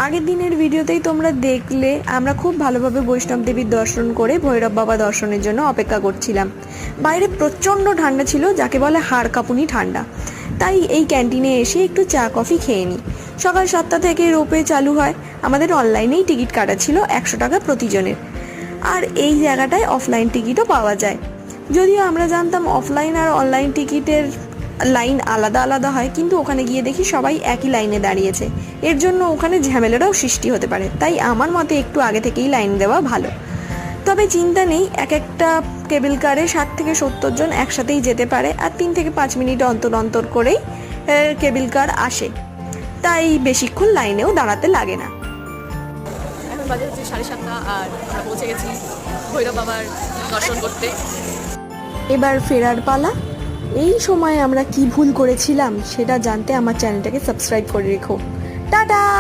আগের দিনের ভিডিওতেই তোমরা দেখলে আমরা খুব ভালোভাবে বৈষ্ণব দেবীর দর্শন করে ভৈরব বাবা দর্শনের জন্য অপেক্ষা করছিলাম। বাইরে প্রচণ্ড ঠান্ডা ছিল, যাকে বলে হাড় কাঁপুনি ঠান্ডা। তাই এই ক্যান্টিনে এসে একটু চা কফি খেয়ে নিই। সকাল 7টা থেকে রোপওয়ে চালু হয়। আমাদের অনলাইনেই টিকিট কাটা ছিল 100 টাকা প্রতিজনের। আর এই জায়গাটায় অফলাইন টিকিটও পাওয়া যায়। যদিও আমরা জানতাম অফলাইন আর অনলাইন টিকিটের লাইন আলাদা আলাদা হয়, কিন্তু ওখানে গিয়ে দেখি সবাই একই লাইনে দাঁড়িয়েছে। এর জন্য ওখানে ঝামেলাটাও সৃষ্টি হতে পারে, তাই আমার মতে একটু আগে থেকেই লাইন দেওয়া ভালো। তবে চিন্তা নেই, এক একটা কেবল কারে 60 থেকে 70 জন একসাথেই যেতে পারে, আর 3 থেকে 5 মিনিট অন্তর অন্তর করেই কেবল কার আসে, তাই বেশিক্ষণ লাইনেও দাঁড়াতে লাগে না। এখন বাজে হচ্ছে 7:30 আর আমরা পৌঁছে গেছি ভৈরব বাবার দর্শন করতে। এবার ফেরার পালা। এই সময় আমরা কি ভুল করেছিলাম সেটা জানতে আমার চ্যানেলটাকে সাবস্ক্রাইব করে রেখো। টাটা।